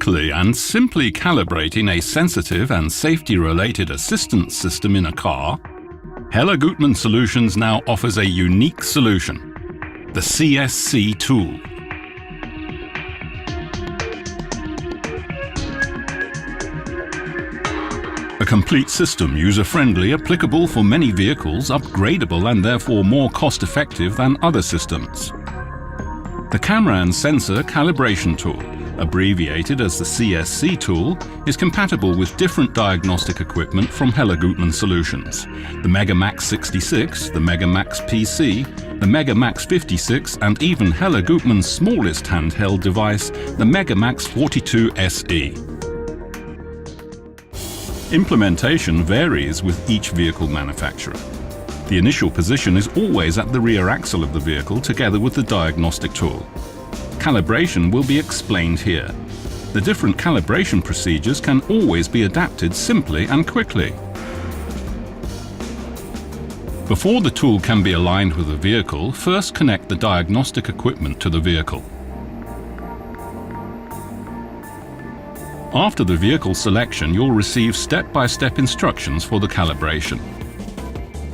quickly and simply calibrating a sensitive and safety-related assistance system in a car, Gutmann Solutions now offers a unique solution, the CSC-Tool. A complete system, user-friendly, applicable for many vehicles, upgradable and therefore more cost-effective than other systems. The camera and sensor calibration tool, abbreviated as the CSC-Tool, is compatible with different diagnostic equipment from Gutmann Solutions: the MegaMax 66, the MegaMax PC, the MegaMax 56 and even Gutmann's smallest handheld device, the MegaMax 42 SE. Implementation varies with each vehicle manufacturer. The initial position is always at the rear axle of the vehicle together with the diagnostic tool. Calibration will be explained here. The different calibration procedures can always be adapted simply and quickly. Before the tool can be aligned with the vehicle, first connect the diagnostic equipment to the vehicle. After the vehicle selection, you'll receive step-by-step instructions for the calibration.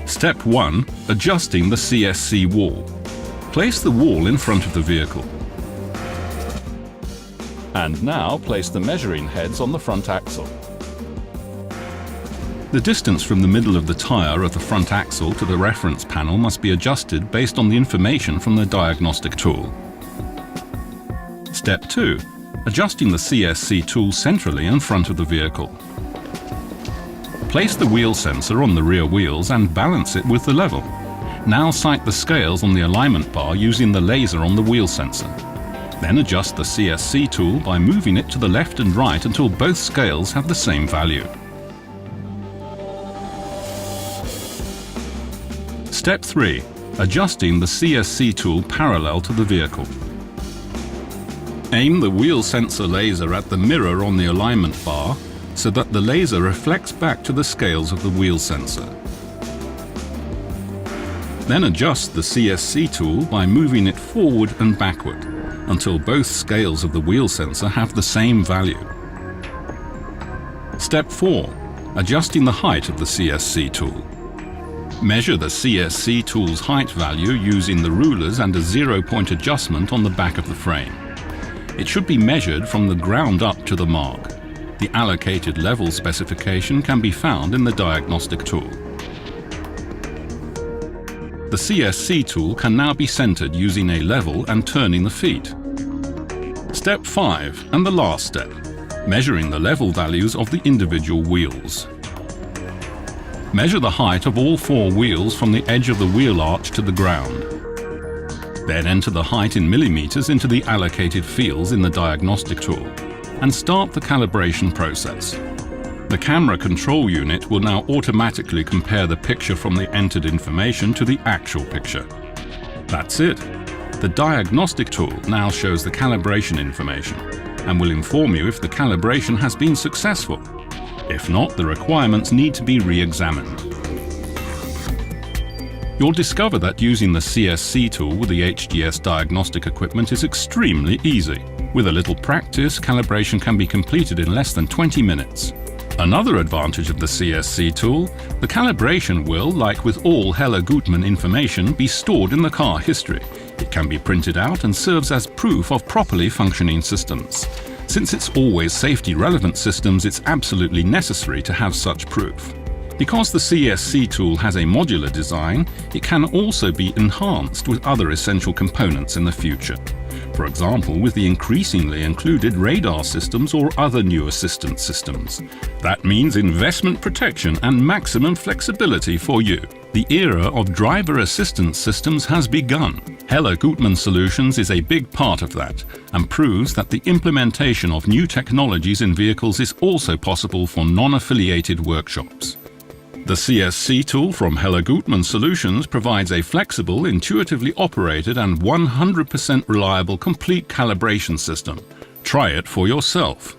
Step 1. Adjusting the CSC wall. Place the wall in front of the vehicle. And now place the measuring heads on the front axle. The distance from the middle of the tire of the front axle to the reference panel must be adjusted based on the information from the diagnostic tool. Step 2. Adjusting the CSC tool centrally in front of the vehicle. Place the wheel sensor on the rear wheels and balance it with the level. Now sight the scales on the alignment bar using the laser on the wheel sensor. Then adjust the CSC tool by moving it to the left and right until both scales have the same value. Step 3. Adjusting the CSC tool parallel to the vehicle. Aim the wheel sensor laser at the mirror on the alignment bar so that the laser reflects back to the scales of the wheel sensor. Then adjust the CSC tool by moving it forward and backward until both scales of the wheel sensor have the same value. Step 4. Adjusting the height of the CSC tool. Measure the CSC tool's height value using the rulers and a 0-point adjustment on the back of the frame. It should be measured from the ground up to the mark. The allocated level specification can be found in the diagnostic tool. The CSC tool can now be centered using a level and turning the feet. Step 5 and the last step, measuring the level values of the individual wheels. Measure the height of all 4 wheels from the edge of the wheel arch to the ground. Then enter the height in millimeters into the allocated fields in the diagnostic tool and start the calibration process. The camera control unit will now automatically compare the picture from the entered information to the actual picture. That's it. The diagnostic tool now shows the calibration information and will inform you if the calibration has been successful. If not, the requirements need to be re-examined. You'll discover that using the CSC tool with the HGS diagnostic equipment is extremely easy. With a little practice, calibration can be completed in less than 20 minutes. Another advantage of the CSC tool, the calibration will, like with all Gutmann information, be stored in the car history. It can be printed out and serves as proof of properly functioning systems. Since it's always safety-relevant systems, it's absolutely necessary to have such proof. Because the CSC tool has a modular design, it can also be enhanced with other essential components in the future. For example, with the increasingly included radar systems or other new assistance systems. That means investment protection and maximum flexibility for you. The era of driver assistance systems has begun. Gutmann Solutions is a big part of that and proves that the implementation of new technologies in vehicles is also possible for non-affiliated workshops. The CSC tool from Gutmann Solutions provides a flexible, intuitively operated and 100% reliable complete calibration system. Try it for yourself.